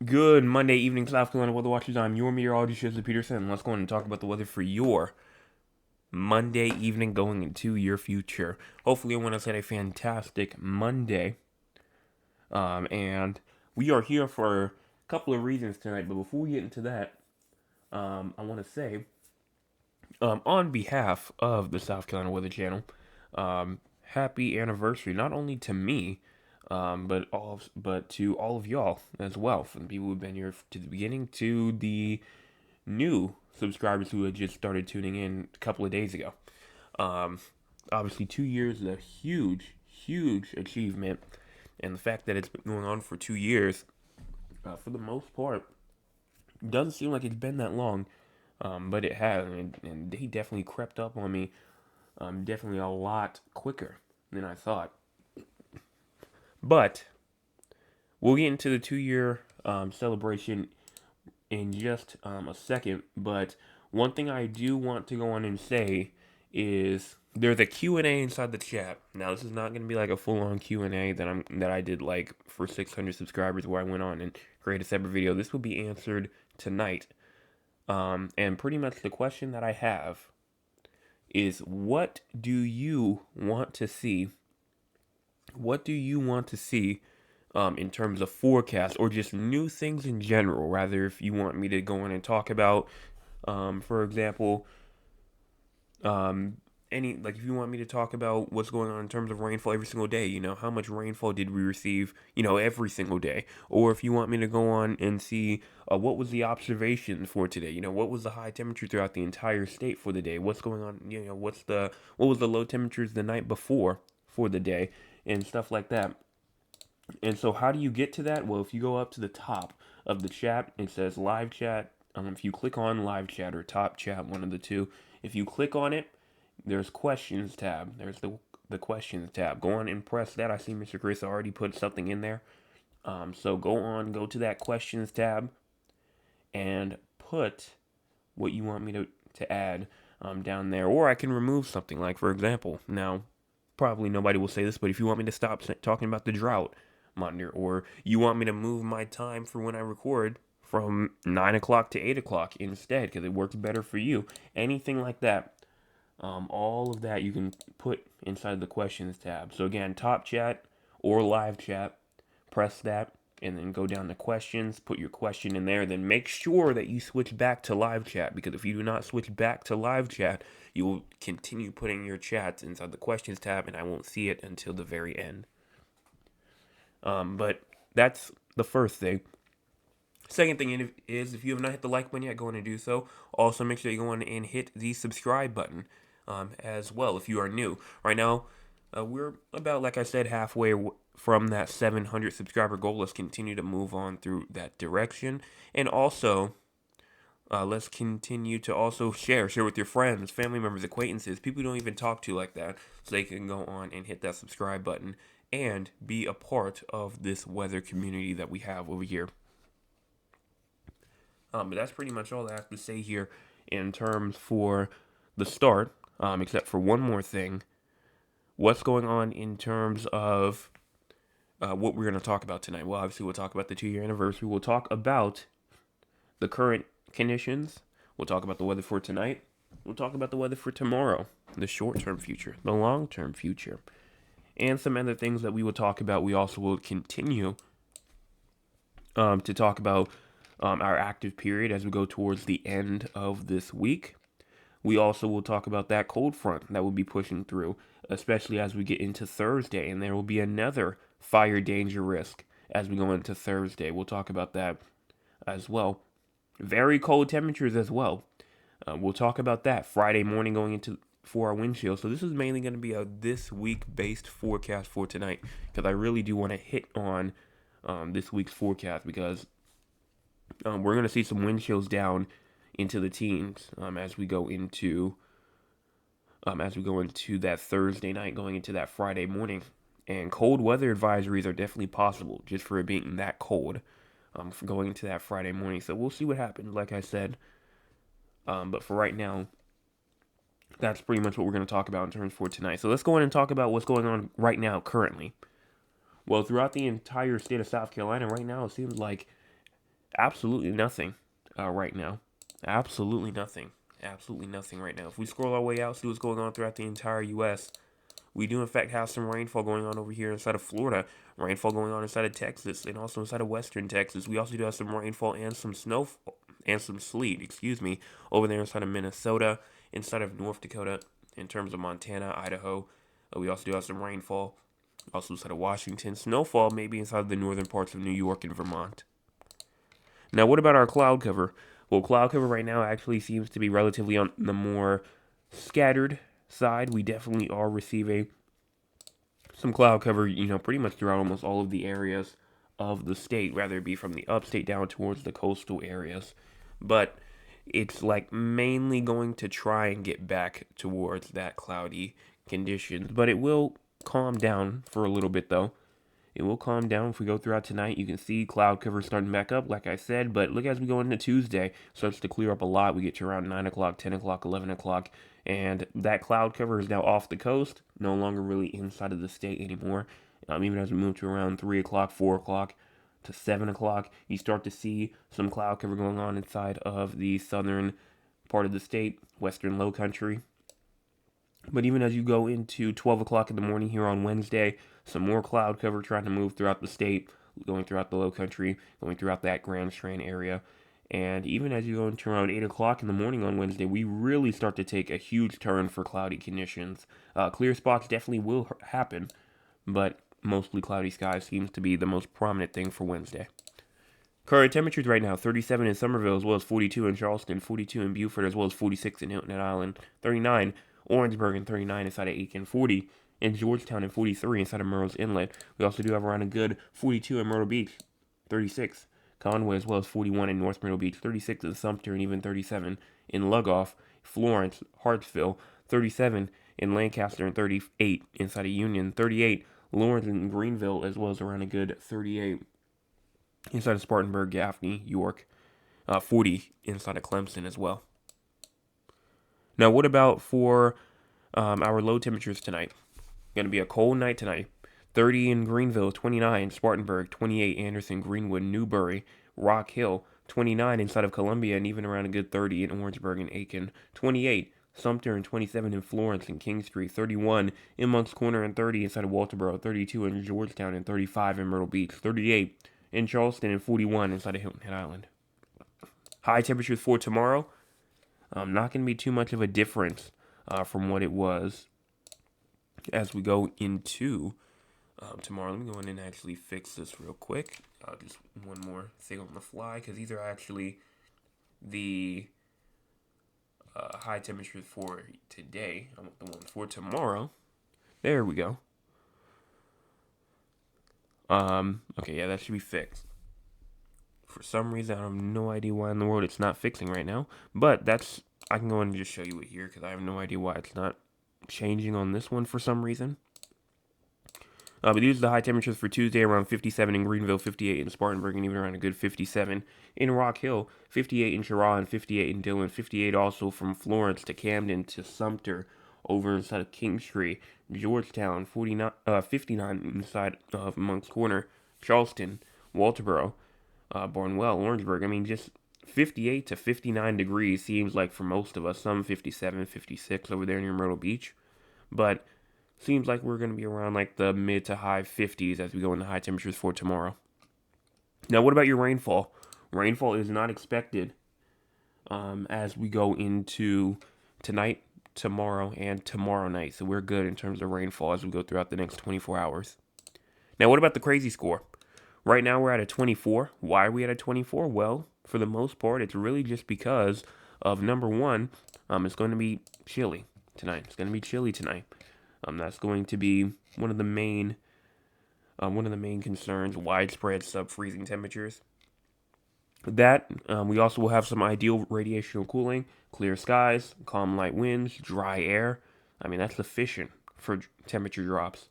Good Monday evening, South Carolina weather watchers. I'm your meteorologist, Joseph Peterson. Let's go on and talk about the weather for your Monday evening going into your future. Hopefully, everyone has had a fantastic Monday. And we are here for a couple of reasons tonight. But before we get into that, I want to say, on behalf of the South Carolina Weather Channel, happy anniversary not only to me, but to all of y'all as well. From the people who've been here to the beginning to the new subscribers who had just started tuning in a couple of days ago. Um, Obviously, 2 years is a huge, huge achievement, and the fact that it's been going on for 2 years, for the most part, doesn't seem like it's been that long, but it has, and they definitely crept up on me, definitely a lot quicker than I thought. But we'll get into the 2 year celebration in just a second. But one thing I do want to go on and say is there's a Q&A inside the chat. Now this is not going to be like a full-on Q&A that I did like for 600 subscribers where I went on and created a separate video. This will be answered tonight. And pretty much the question that I have is what do you want to see? What do you want to see in terms of forecast or just new things in general? Rather, if you want me to go in and talk about, for example, um, if you want me to talk about what's going on in terms of rainfall every single day, how much rainfall did we receive, every single day? Or if you want me to go on and see what was the observation for today, what was the high temperature throughout the entire state for the day? What's going on, what was the low temperatures the night before for the day and stuff like that. And so, how do you get to that? Well, if you go up to the top of the chat, it says live chat. If you click on live chat or top chat, one of the two, if you click on it, there's questions tab. There's the questions tab. Go on and press that. I see Mr. Chris already put something in there. So go to that questions tab and put what you want me to add down there. Or I can remove something, like, for example, now, probably nobody will say this, but if you want me to stop talking about the drought monitor, or you want me to move my time for when I record from 9 o'clock to 8 o'clock instead because it works better for you, anything like that, all of that you can put inside the questions tab. So again, top chat or live chat, press that and then go down to questions, put your question in there, then make sure that you switch back to live chat, because if you do not switch back to live chat, you will continue putting your chats inside the questions tab and I won't see it until the very end. But that's the first thing. Second thing is, if you have not hit the like button yet, go on and do so. Also, make sure you go on and hit the subscribe button as well if you are new. Right now, we're about, like I said, halfway from that 700 subscriber goal. Let's continue to move on through that direction. And also, let's continue to also share with your friends, family members, acquaintances, people you don't even talk to like that, so they can go on and hit that subscribe button and be a part of this weather community that we have over here. But that's pretty much all I have to say here in terms for the start, except for one more thing. What's going on in terms of what we're going to talk about tonight? Well, obviously, we'll talk about the 2 year anniversary. We'll talk about the current conditions. We'll talk about the weather for tonight. We'll talk about the weather for tomorrow, the short term future, the long term future, and some other things that we will talk about. We also will continue to talk about our active period as we go towards the end of this week. We also will talk about that cold front that will be pushing through, especially as we get into Thursday, and there will be another fire danger risk as we go into Thursday. We'll talk about that as well. Very cold temperatures as well. We'll talk about that Friday morning going into for our wind chill. So this is mainly going to be a this week based forecast for tonight, because I really do want to hit on this week's forecast, because we're going to see some wind chills down into the teens as we go into that Thursday night, going into that Friday morning. And cold weather advisories are definitely possible just for it being that cold for going into that Friday morning. So we'll see what happens, like I said. But for right now, that's pretty much what we're going to talk about in terms for tonight. So let's go in and talk about what's going on right now currently. Well, throughout the entire state of South Carolina right now, it seems like absolutely nothing right now. Absolutely nothing. Absolutely nothing right now. If we scroll our way out, see what's going on throughout the entire U.S., we do in fact have some rainfall going on over here inside of Florida, rainfall going on inside of Texas, and also inside of western Texas. We also do have some rainfall and some snowfall and some sleet, excuse me, over there inside of Minnesota, inside of North Dakota, in terms of Montana, Idaho. We also do have some rainfall, also inside of Washington. Snowfall maybe inside the northern parts of New York and Vermont. Now, what about our cloud cover? Well, cloud cover right now actually seems to be relatively on the more scattered side. We definitely are receiving some cloud cover, pretty much throughout almost all of the areas of the state, whether it be from the upstate down towards the coastal areas. But it's like mainly going to try and get back towards that cloudy conditions. But it will calm down for a little bit though. It will calm down if we go throughout tonight. You can see cloud cover starting back up, like I said. But look, as we go into Tuesday, starts to clear up a lot. We get to around 9 o'clock, 10 o'clock, 11 o'clock. And that cloud cover is now off the coast, no longer really inside of the state anymore. Even as we move to around 3 o'clock, 4 o'clock, to 7 o'clock, you start to see some cloud cover going on inside of the southern part of the state, western low country. But even as you go into 12 o'clock in the morning here on Wednesday, some more cloud cover trying to move throughout the state, going throughout the low country, going throughout that Grand Strand area. And even as you go into around 8 o'clock in the morning on Wednesday, we really start to take a huge turn for cloudy conditions. Clear spots definitely will happen, but mostly cloudy skies seems to be the most prominent thing for Wednesday. Current temperatures right now, 37 in Somerville as well as 42 in Charleston, 42 in Beaufort as well as 46 in Hilton Head Island, 39 Orangeburg and 39 inside of Aiken, 40 in Georgetown and 43 inside of Murray's Inlet. We also do have around a good 42 in Myrtle Beach, 36 Conway as well as 41 in North Myrtle Beach, 36 in Sumter and even 37 in Lugoff, Florence, Hartsville, 37 in Lancaster and 38 inside of Union, 38 Lawrence and Greenville as well as around a good 38 inside of Spartanburg, Gaffney, York, 40 inside of Clemson as well. Now, what about for our low temperatures tonight? Going to be a cold night tonight. 30 in Greenville, 29 Spartanburg, 28 Anderson, Greenwood, Newbury, Rock Hill, 29 inside of Columbia, and even around a good 30 in Orangeburg and Aiken, 28 Sumter and 27 in Florence and King Street, 31 in Moncks Corner and 30 inside of Walterboro, 32 in Georgetown and 35 in Myrtle Beach, 38 in Charleston and 41 inside of Hilton Head Island. High temperatures for tomorrow. Not going to be too much of a difference from what it was as we go into tomorrow. Let me go in and actually fix this real quick. Just one more thing on the fly, because these are actually the high temperatures for today. I want the ones for tomorrow. There we go. Okay, yeah, that should be fixed. For some reason, I have no idea why in the world it's not fixing right now. But I can go in and just show you it here because I have no idea why it's not changing on this one for some reason. But these are the high temperatures for Tuesday, around 57 in Greenville, 58 in Spartanburg, and even around a good 57 in Rock Hill, 58 in Cheraw, and 58 in Dillon, 58 also from Florence to Camden to Sumter, over inside of King Street, Georgetown, 59 inside of Moncks Corner, Charleston, Walterboro, Barnwell, Orangeburg. I mean, just 58 to 59 degrees seems like for most of us. Some 57, 56 over there near Myrtle Beach. But seems like we're going to be around like the mid to high 50s as we go into high temperatures for tomorrow. Now, what about your rainfall? Rainfall is not expected as we go into tonight, tomorrow, and tomorrow night. So we're good in terms of rainfall as we go throughout the next 24 hours. Now, what about the crazy score? Right now, we're at a 24. Why are we at a 24? Well, for the most part, it's really just because of number one, it's going to be chilly tonight. It's going to be chilly tonight. That's going to be one of the main concerns, widespread sub-freezing temperatures. That, we also will have some ideal radiational cooling, clear skies, calm light winds, dry air. I mean, that's sufficient for temperature drops.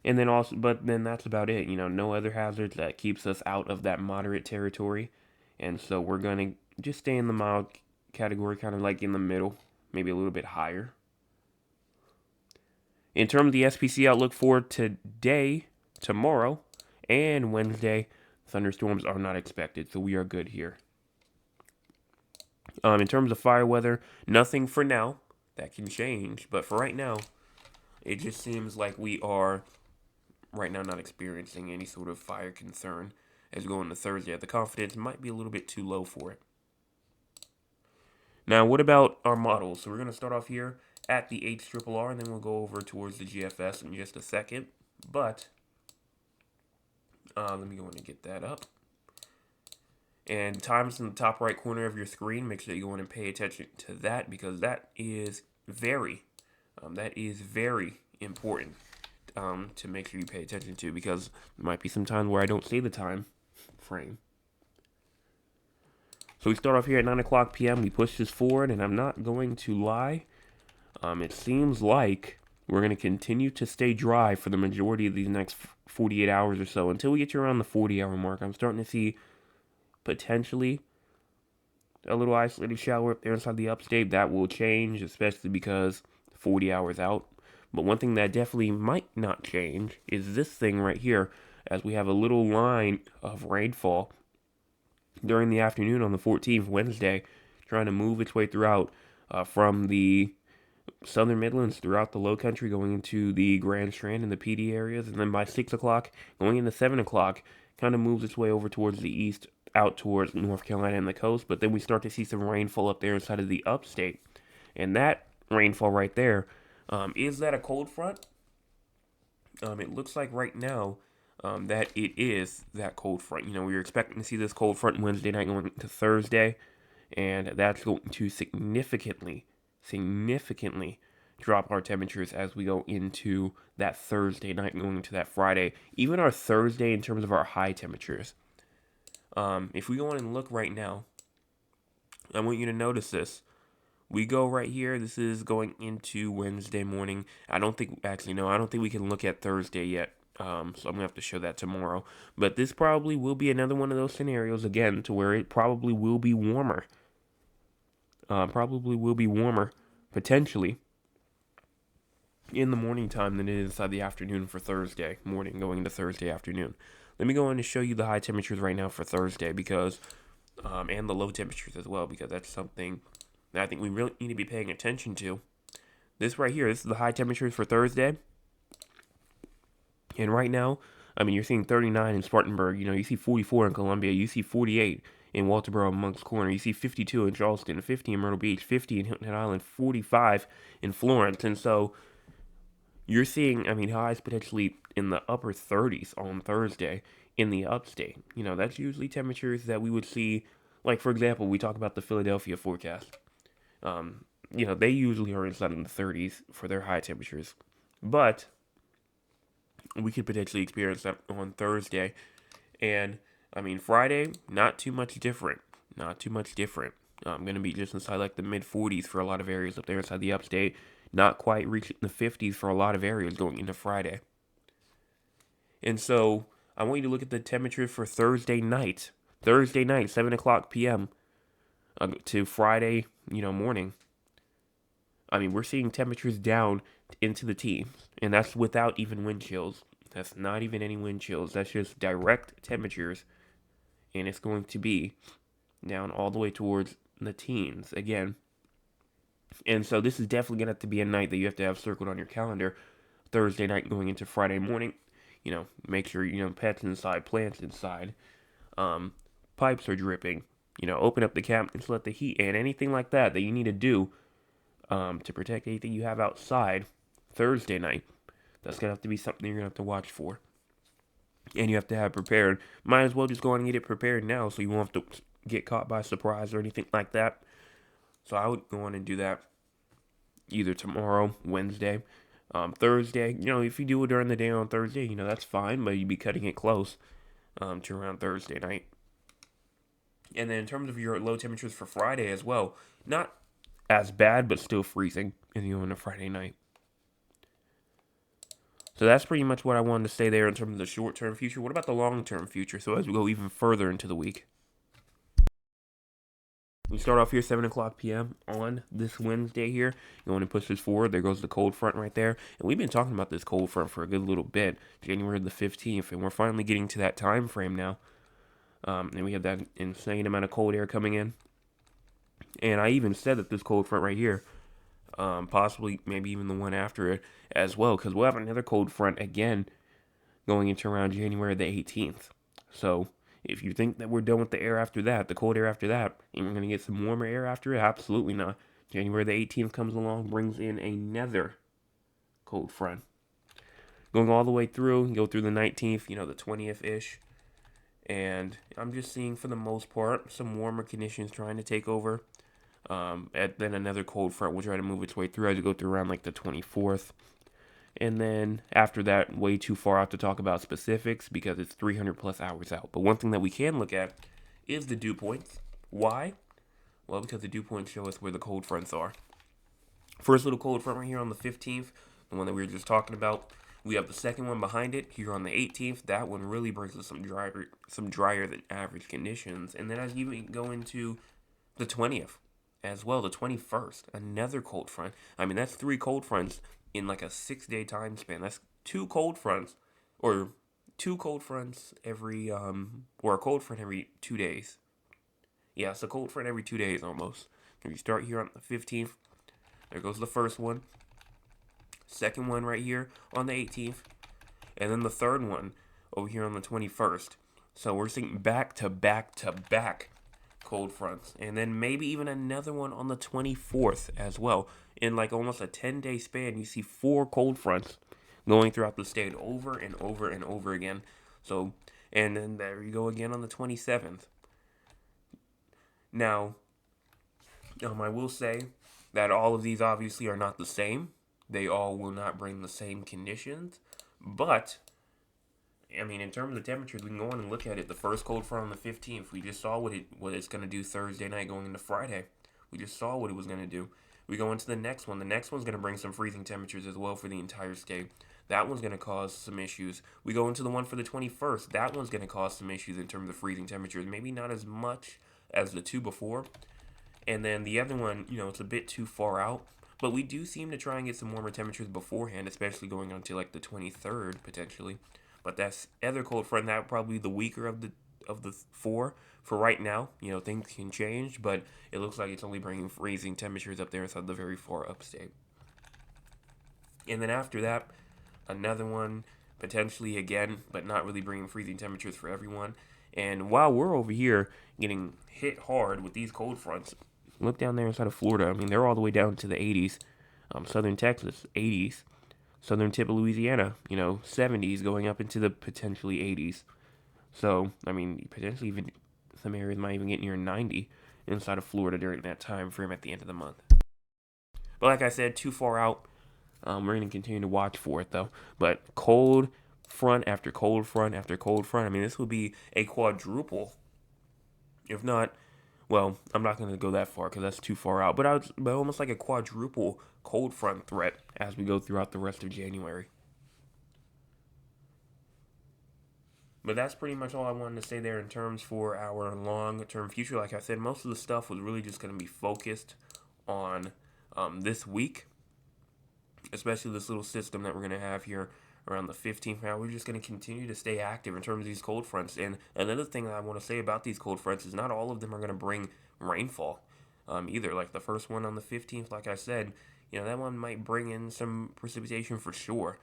And then but then that's about it. No other hazards that keeps us out of that moderate territory. And so we're going to just stay in the mild category, kind of like in the middle, maybe a little bit higher. In terms of the SPC outlook for today, tomorrow, and Wednesday, Thunderstorms are not expected, so we are good here. In terms of fire weather, nothing for now. That can change, but for right now, it just seems like we are right now not experiencing any sort of fire concern as we go into Thursday. The confidence might be a little bit too low for it. Now, what about our models? So we're going to start off here at the Quadruple, and then we'll go over towards the GFS in just a second. But let me go in and get that up. And times in the top right corner of your screen, make sure that you go in and pay attention to that, because that is very important to make sure you pay attention to, because there might be some times where I don't see the time frame. So we start off here at 9 o'clock p.m. We push this forward, and I'm not going to lie. It seems like we're going to continue to stay dry for the majority of these next 48 hours or so, until we get to around the 40-hour mark. I'm starting to see potentially a little isolated shower up there inside the upstate. That will change, especially because 40 hours out. But one thing that definitely might not change is this thing right here, as we have a little line of rainfall during the afternoon on the 14th, Wednesday, trying to move its way throughout from the southern Midlands throughout the low country, going into the Grand Strand and the Petey areas, and then by 6 o'clock, going into 7 o'clock, kind of moves its way over towards the east, out towards North Carolina and the coast. But then we start to see some rainfall up there inside of the upstate, and that rainfall right there, is that a cold front? It looks like right now that it is that cold front. We were expecting to see this cold front Wednesday night going into Thursday, and that's going to significantly drop our temperatures as we go into that Thursday night and going into that Friday. Even our Thursday in terms of our high temperatures. If we go on and look right now, I want you to notice this. We go right here. This is going into Wednesday morning. I don't think we can look at Thursday yet. So I'm going to have to show that tomorrow. But this probably will be another one of those scenarios, again, to where it probably will be warmer. Potentially, in the morning time than it is inside the afternoon for Thursday morning, going into Thursday afternoon. Let me go on and show you the high temperatures right now for Thursday, because, and the low temperatures as well, because that's something that I think we really need to be paying attention to. This right here, this is the high temperatures for Thursday. And right now, you're seeing 39 in Spartanburg. You see 44 in Columbia. You see 48 in Walterboro and Moncks Corner. You see 52 in Charleston, 50 in Myrtle Beach, 50 in Hilton Head Island, 45 in Florence. And so you're seeing, highs potentially in the upper 30s on Thursday in the upstate. That's usually temperatures that we would see. Like, for example, we talk about the Philadelphia forecast. They usually are inside in the 30s for their high temperatures. But we could potentially experience that on Thursday. And, Friday, not too much different. I'm going to be just inside like the mid-40s for a lot of areas up there inside the upstate. Not quite reaching the 50s for a lot of areas going into Friday. And so, I want you to look at the temperature for Thursday night. 7 o'clock p.m. To Friday, morning. We're seeing temperatures down into the teens. And that's without even wind chills. That's not even any wind chills. That's just direct temperatures. And it's going to be down all the way towards the teens again. And so this is definitely going to have to be a night that you have to have circled on your calendar. Thursday night going into Friday morning. Make sure, pets inside, plants inside. Pipes are dripping. Open up the cabinets, let the heat in. Anything like that you need to do to protect anything you have outside Thursday night. That's going to have to be something you're going to have to watch for. And you have to have prepared. Might as well just go on and get it prepared now so you won't have to get caught by surprise or anything like that. So I would go on and do that either tomorrow, Wednesday, Thursday. If you do it during the day on Thursday, that's fine, but you'd be cutting it close to around Thursday night. And then in terms of your low temperatures for Friday as well, not as bad, but still freezing on a Friday night. So that's pretty much what I wanted to say there in terms of the short-term future. What about the long-term future? So as we go even further into the week. We start off here 7 o'clock p.m. on this Wednesday here. You want to push this forward. There goes the cold front right there. And we've been talking about this cold front for a good little bit. January the 15th. And we're finally getting to that time frame now. And we have that insane amount of cold air coming in. And I even said that this cold front right here, possibly maybe even the one after it as well, because we'll have another cold front again going into around January the 18th. So if you think that we're done with the air after that, the cold air after that, and we're going to get some warmer air after it, absolutely not. January the 18th comes along, brings in another cold front. Going all the way through, go through the 19th, the 20th ish. And I'm just seeing, for the most part, some warmer conditions trying to take over. Then another cold front will try to move its way through as you go through around like the 24th. And then after that, way too far out to talk about specifics because it's 300 plus hours out. But one thing that we can look at is the dew points. Why? Well, because the dew points show us where the cold fronts are. First little cold front right here on the 15th, the one that we were just talking about. We have the second one behind it here on the 18th. That one really brings us some drier than average conditions. And then as you go into the 20th as well, the 21st, another cold front. I mean, that's 3 cold fronts in like a 6-day time span. That's 2 cold fronts, or 2 cold fronts every, or a cold front every 2 days. Yeah, it's a cold front every 2 days almost. If you start here on the 15th, there goes the first one. Second one right here on the 18th. And then the third one over here on the 21st. So we're seeing back to back to back cold fronts. And then maybe even another one on the 24th as well. In like almost a 10-day span, you see 4 cold fronts going throughout the state over and over and over again. So, and then there you go again on the 27th. Now, I will say that all of these obviously are not the same. They all will not bring the same conditions. But, I mean, in terms of temperatures, we can go on and look at it. The first cold front on the 15th, we just saw what it's going to do Thursday night going into Friday. We just saw what it was going to do. We go into the next one. The next one's going to bring some freezing temperatures as well for the entire state. That one's going to cause some issues. We go into the one for the 21st. That one's going to cause some issues in terms of freezing temperatures. Maybe not as much as the 2 before. And then the other one, it's a bit too far out. But we do seem to try and get some warmer temperatures beforehand, especially going on to like the 23rd potentially. But that's other cold front. That would probably be the weaker of the 4 for right now. Things can change, but it looks like it's only bringing freezing temperatures up there inside the very far upstate. And then after that, another one potentially again, but not really bringing freezing temperatures for everyone. And while we're over here getting hit hard with these cold fronts, look down there inside of Florida. I mean, they're all the way down to the 80s. Southern Texas, 80s. Southern tip of Louisiana, 70s going up into the potentially 80s. So, I mean, potentially even some areas might even get near 90 inside of Florida during that time frame at the end of the month. But like I said, too far out. We're going to continue to watch for it, though. But cold front after cold front after cold front. I mean, this will be a quadruple. If not, well, I'm not going to go that far because that's too far out. But almost like a quadruple cold front threat as we go throughout the rest of January. But that's pretty much all I wanted to say there in terms for our long-term future. Like I said, most of the stuff was really just going to be focused on this week, especially this little system that we're going to have here around the 15th. Now we're just going to continue to stay active in terms of these cold fronts. And another thing that I want to say about these cold fronts is not all of them are going to bring rainfall either. Like the first one on the 15th, like I said, that one might bring in some precipitation for sure.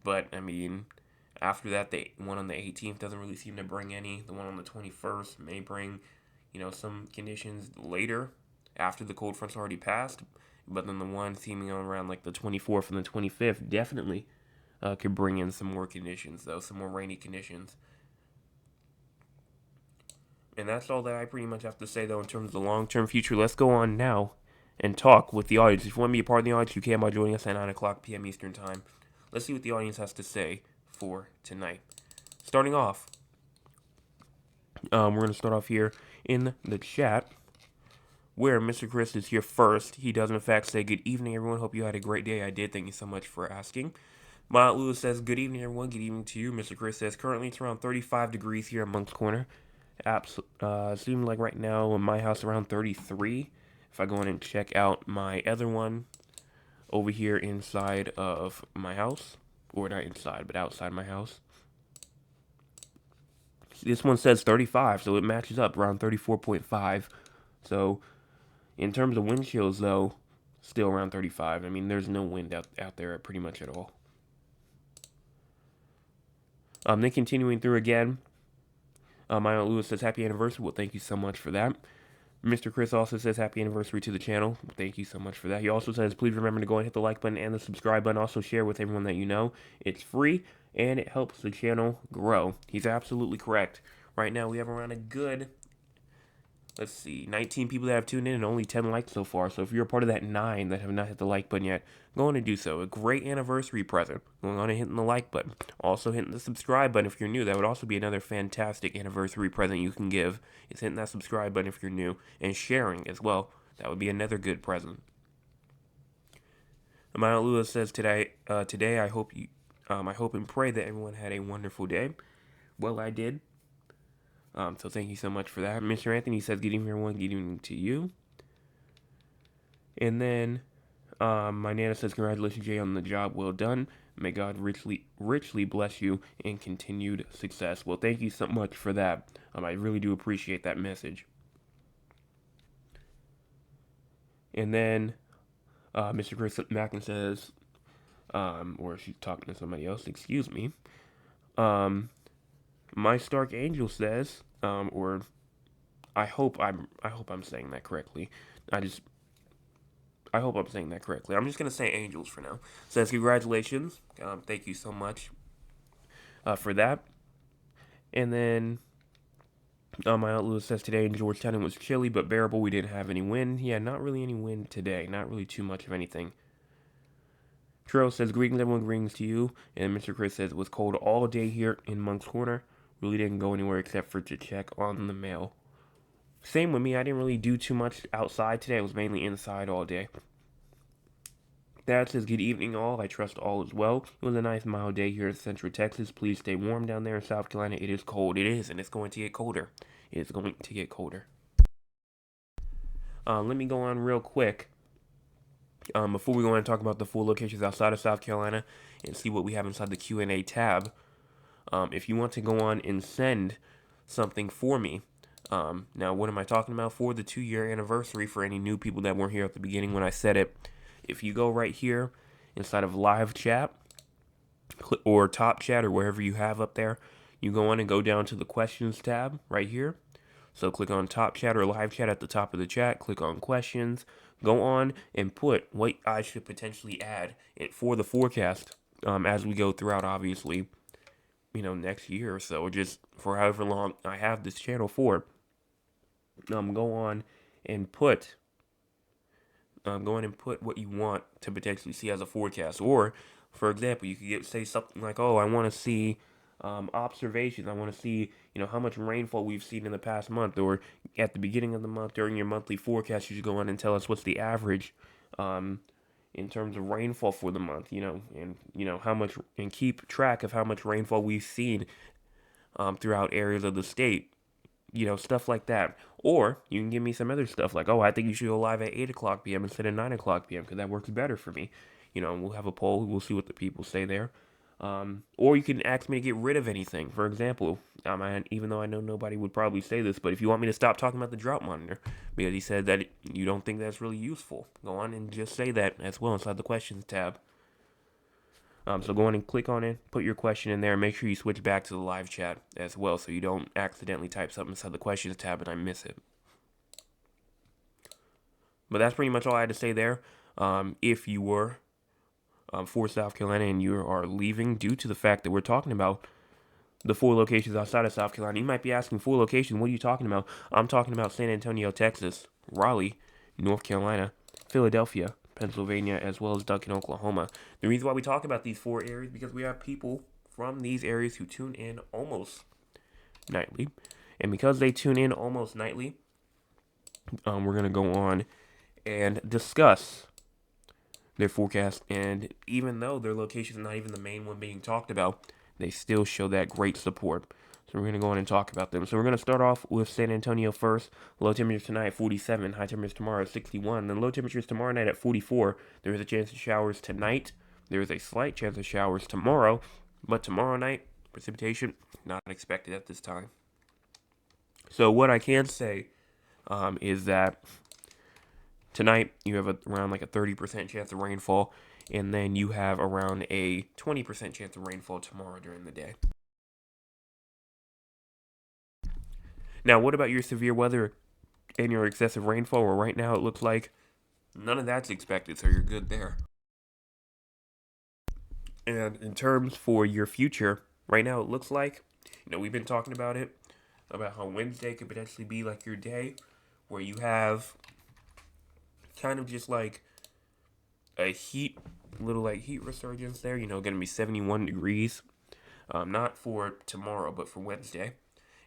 But, I mean, after that, the one on the 18th doesn't really seem to bring any. The one on the 21st may bring, some conditions later after the cold front's already passed. But then the one seeming around like the 24th and the 25th definitely could bring in some more conditions, though, some more rainy conditions. And that's all that I pretty much have to say, though, in terms of the long-term future. Let's go on now and talk with the audience. If you want to be a part of the audience, you can by joining us at 9 o'clock p.m. Eastern Time. Let's see what the audience has to say for tonight. Starting off, we're going to start off here in the chat, where Mr. Chris is here first. He does, in fact, say, "Good evening, everyone. Hope you had a great day." I did. Thank you so much for asking. Mount Lewis says, "Good evening, everyone. Good evening to you." Mr. Chris says, "Currently, it's around 35 degrees here in Moncks Corner. Seems like right now in my house around 33. If I go in and check out my other one over here inside of my house, or not inside, but outside my house, This one says 35, so it matches up around 34.5. So in terms of wind chills, though, still around 35. I mean, there's no wind out there pretty much at all. Then continuing through again, my Aunt Lewis says, happy anniversary. Well, thank you so much for that. Mr. Chris also says, happy anniversary to the channel. Thank you so much for that. He also says, please remember to go and hit the like button and the subscribe button. Also share with everyone that you know. It's free, and it helps the channel grow. He's absolutely correct. Right now, we have around a good, let's see, 19 people that have tuned in and only 10 likes so far. So if you're a part of that 9 that have not hit the like button yet, go on and do so. A great anniversary present. Going on and hitting the like button. Also hitting the subscribe button if you're new. That would also be another fantastic anniversary present you can give. Is hitting that subscribe button if you're new. And sharing as well. That would be another good present. My Aunt Lewis says today I hope and pray that everyone had a wonderful day. Well, I did. So thank you so much for that. Mr. Anthony says, good evening, everyone. Good evening to you. And then my Nana says, congratulations, Jay, on the job well done. May God richly bless you in continued success. Well, thank you so much for that. I really do appreciate that message. And then Mr. Chris Mackin says, or she's talking to somebody else, excuse me. My Stark Angel says, or I hope I'm saying that correctly. I hope I'm saying that correctly. I'm just gonna say Angels for now. Says congratulations. Thank you so much for that. And then my Aunt Lewis says today in Georgetown it was chilly but bearable. We didn't have any wind. Yeah, not really any wind today. Not really too much of anything. Trail says greetings, everyone. Greetings to you. And Mr. Chris says it was cold all day here in Monk's Corner. Really didn't go anywhere except for to check on the mail. Same with me. I didn't really do too much outside today. I was mainly inside all day. Dad says, good evening all. I trust all is well. It was a nice mild day here in Central Texas. Please stay warm down there in South Carolina. It is cold. It is, and it's going to get colder. It is going to get colder. Let me go on real quick. Before we go on and talk about the 4 locations outside of South Carolina and see what we have inside the Q&A tab. If you want to go on and send something for me, now what am I talking about? For the 2-year anniversary, for any new people that weren't here at the beginning when I said it, if you go right here inside of live chat or top chat or wherever you have up there, you go on and go down to the questions tab right here. So click on top chat or live chat at the top of the chat, click on questions, go on and put what I should potentially add for the forecast as we go throughout, obviously, next year or so, or just for however long I have this channel for. Go on and put what you want to potentially see as a forecast. Or, for example, you could say something like, oh, I want to see observations. I want to see, how much rainfall we've seen in the past month, or at the beginning of the month during your monthly forecast, you should go on and tell us what's the average in terms of rainfall for the month, and how much, and keep track of how much rainfall we've seen throughout areas of the state, stuff like that. Or you can give me some other stuff like, oh, I think you should go live at 8 o'clock p.m. instead of 9 o'clock p.m. because that works better for me. We'll have a poll. We'll see what the people say there. Or you can ask me to get rid of anything. For example, even though I know nobody would probably say this, but if you want me to stop talking about the drought monitor, because he said that you don't think that's really useful, go on and just say that as well inside the questions tab. So go on and click on it, put your question in there, and make sure you switch back to the live chat as well so you don't accidentally type something inside the questions tab and I miss it. But that's pretty much all I had to say there. If you were for South Carolina and you are leaving due to the fact that we're talking about the 4 locations outside of South Carolina, you might be asking 4 locations, what are you talking about? I'm talking about San Antonio, Texas, Raleigh, North Carolina, Philadelphia, Pennsylvania, as well as Duncan, Oklahoma. The reason why we talk about these 4 areas because we have people from these areas who tune in almost nightly. And because they tune in almost nightly, we're going to go on and discuss their forecast. And even though their location is not even the main one being talked about, they still show that great support. So we're going to go on and talk about them. So we're going to start off with San Antonio first. Low temperatures tonight at 47. High temperatures tomorrow at 61. Then low temperatures tomorrow night at 44. There is a chance of showers tonight. There is a slight chance of showers tomorrow. But tomorrow night, precipitation not expected at this time. So what I can say is that tonight you have around like a 30% chance of rainfall, and then you have around a 20% chance of rainfall tomorrow during the day. Now, what about your severe weather and your excessive rainfall? Well, right now it looks like none of that's expected, so you're good there. And in terms for your future, right now it looks like, we've been talking about how Wednesday could potentially be like your day where you have kind of just like a little like heat resurgence there, going to be 71 degrees. Not for tomorrow, but for Wednesday.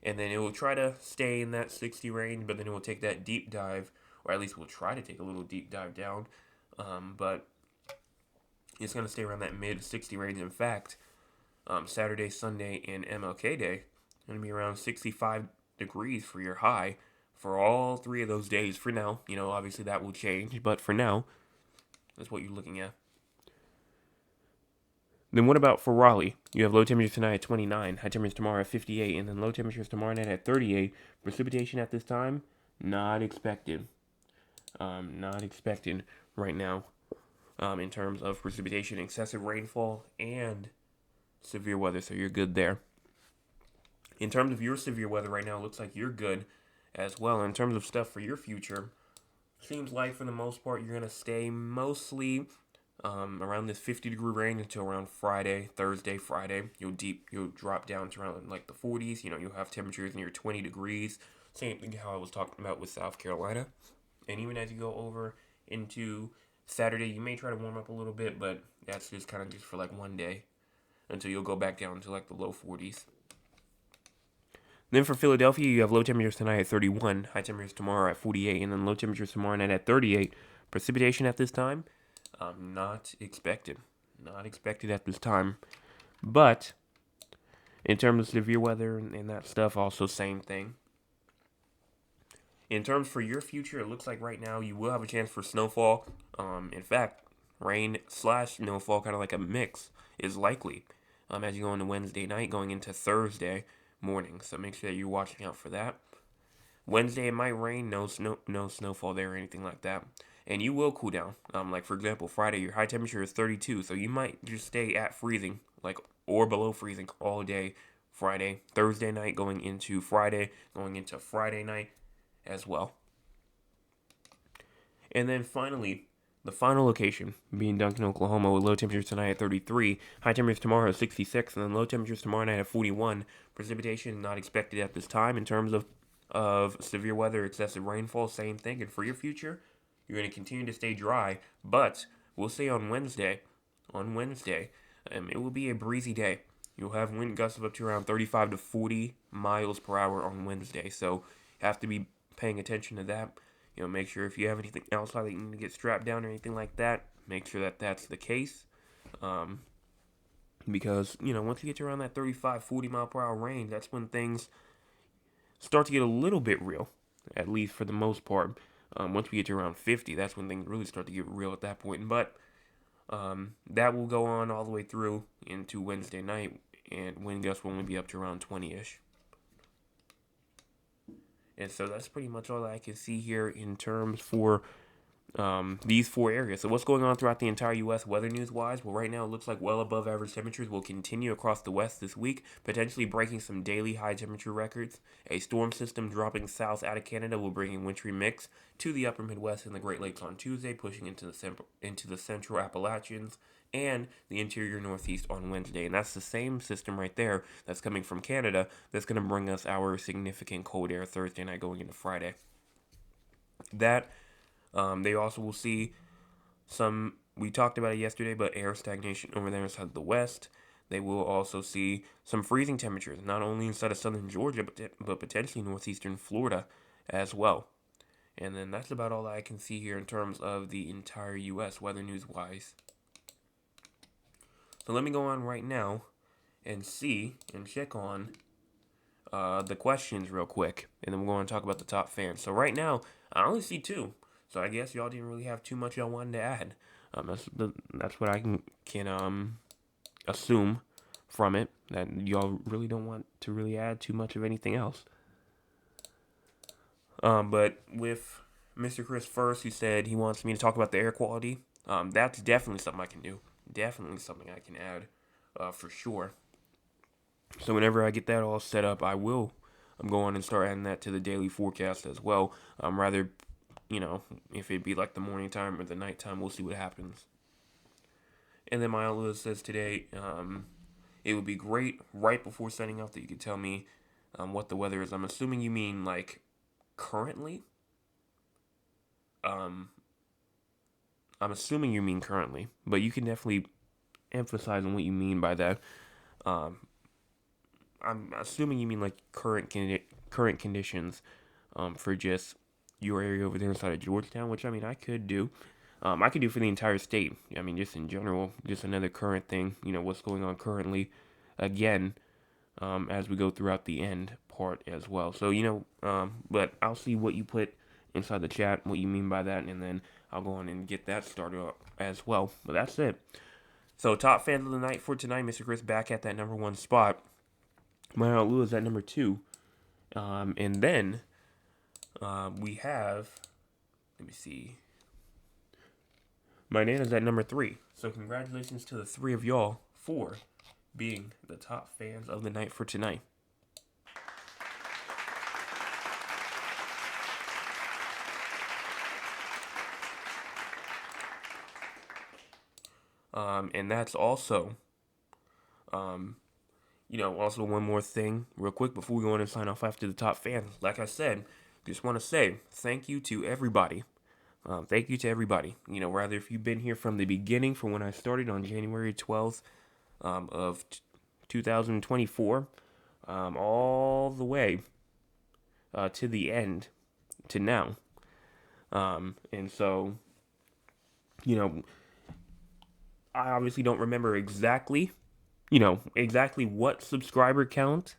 And then it will try to stay in that 60 range, but then it will take that deep dive, or at least we'll try to take a little deep dive down. But it's going to stay around that mid 60 range. In fact, Saturday, Sunday, and MLK Day going to be around 65 degrees for your high for all 3 of those days for now. Obviously that will change, but for now, that's what you're looking at. Then what about for Raleigh? You have low temperatures tonight at 29, high temperatures tomorrow at 58, and then low temperatures tomorrow night at 38. Precipitation at this time, not expected. Not expected right now in terms of precipitation, excessive rainfall, and severe weather, so you're good there. In terms of your severe weather right now, it looks like you're good as well. In terms of stuff for your future, seems like for the most part you're going to stay mostly around this 50-degree range until around Thursday, Friday. You'll drop down to around like the 40s. You'll have temperatures near 20 degrees. Same thing how I was talking about with South Carolina. And even as you go over into Saturday, you may try to warm up a little bit, but that's just kind of just for like one day until you'll go back down to like the low 40s. Then for Philadelphia, you have low temperatures tonight at 31, high temperatures tomorrow at 48, and then low temperatures tomorrow night at 38. Precipitation at this time, not expected. Not expected at this time. But in terms of severe weather and that stuff, also same thing. In terms for your future, it looks like right now you will have a chance for snowfall. In fact, rain/snowfall, kind of like a mix, is likely as you go into Wednesday night, going into Thursday morning. So make sure that you're watching out for that. Wednesday it might rain, no snowfall there or anything like that. And you will cool down. Like for example, Friday your high temperature is 32, so you might just stay at freezing, or below freezing all day Friday, Thursday night going into Friday night as well. And then finally, the final location being Duncan, Oklahoma, with low temperatures tonight at 33, high temperatures tomorrow at 66, and then low temperatures tomorrow night at 41. Precipitation not expected at this time in terms of severe weather, excessive rainfall, same thing. And for your future, you're going to continue to stay dry, but we'll say on Wednesday, it will be a breezy day. You'll have wind gusts of up to around 35 to 40 miles per hour on Wednesday, so you have to be paying attention to that. Make sure if you have anything outside that you need to get strapped down or anything like that, make sure that that's the case. Because, once you get to around that 35, 40 mile per hour range, that's when things start to get a little bit real, at least for the most part. Once we get to around 50, that's when things really start to get real at that point. But that will go on all the way through into Wednesday night, and wind gusts will only be up to around 20-ish. And so that's pretty much all I can see here in terms for these 4 areas. So what's going on throughout the entire U.S. weather news-wise? Well, right now it looks like well above average temperatures will continue across the west this week, potentially breaking some daily high temperature records. A storm system dropping south out of Canada will bring a wintry mix to the upper Midwest and the Great Lakes on Tuesday, pushing into the central Appalachians and the interior Northeast on Wednesday. And that's the same system right there that's coming from Canada that's going to bring us our significant cold air Thursday night going into Friday. They also will see we talked about it yesterday, but air stagnation over there inside the west. They will also see some freezing temperatures, not only inside of southern Georgia, but potentially northeastern Florida as well. And then that's about all I can see here in terms of the entire U.S. weather news-wise. So let me go on right now and check on the questions real quick, and then we're going to talk about the top fans. So right now, I only see 2. So I guess y'all didn't really have too much y'all wanted to add. That's what I can assume from it, that y'all really don't want to really add too much of anything else. But with Mr. Chris first, he said he wants me to talk about the air quality. That's definitely something I can do. Definitely something I can add, for sure. So whenever I get that all set up, I will. I'm going and start adding that to the daily forecast as well. Rather, if it be like the morning time or the nighttime, we'll see what happens. And then my outlook says today, it would be great right before setting off that you could tell me what the weather is. I'm assuming you mean like currently. Um, I'm assuming you mean currently, but you can definitely emphasize on what you mean by that. Um, I'm assuming you mean like current conditions for just your area over there inside of Georgetown, which I mean I could do. I could do for the entire state. I mean, just in general, just another current thing. What's going on currently, again, as we go throughout the end part as well. So but I'll see what you put inside the chat, what you mean by that, and then I'll go on and get that started up as well. But that's it. So top fans of the night for tonight, Mr. Chris back at that number one spot. Maya Lou is at number two. And then we have, let me see, my Nana's at number three. So congratulations to the three of y'all for being the top fans of the night for tonight. And that's also, also one more thing real quick before we go on and sign off after the top fans. Like I said, just want to say thank you to everybody. Thank you to everybody. Rather if you've been here from the beginning, from when I started on January 12th of 2024, all the way to the end to now. And so, I obviously don't remember exactly, exactly what subscriber count,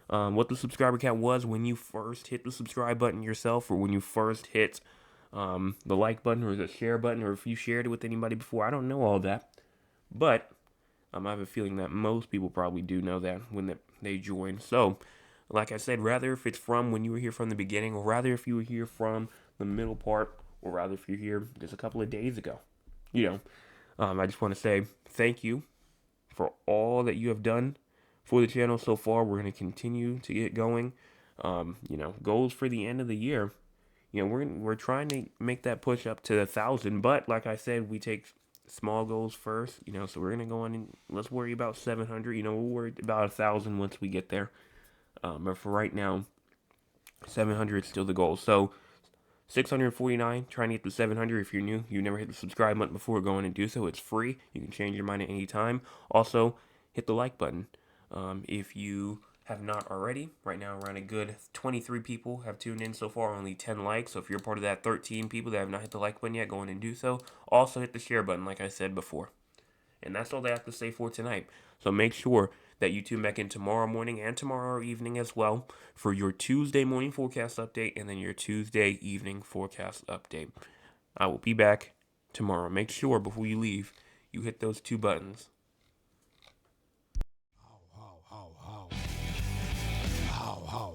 what the subscriber count was when you first hit the subscribe button yourself, or when you first hit the like button or the share button, or if you shared it with anybody before. I don't know all that, but I have a feeling that most people probably do know that when they join. So, like I said, rather if it's from when you were here from the beginning, or rather if you were here from the middle part, or rather if you're here just a couple of days ago, I just want to say thank you for all that you have done for the channel so far. We're going to continue to get going. Goals for the end of the year. We're trying to make that push up to 1,000, but like I said, we take small goals first. So we're gonna go on and let's worry about 700. We'll worry about 1,000 once we get there. But for right now, 700 is still the goal. So 649, trying to get to 700. If you're new, you never hit the subscribe button before, go on and do so. It's free. You can change your mind at any time. Also, hit the like button. If you have not already, right now around a good 23 people have tuned in so far, only 10 likes. So if you're part of that 13 people that have not hit the like button yet, go on and do so. Also hit the share button like I said before. And that's all they have to say for tonight. So make sure that you tune back in tomorrow morning and tomorrow evening as well for your Tuesday morning forecast update and then your Tuesday evening forecast update. I will be back tomorrow. Make sure before you leave, you hit those two buttons. How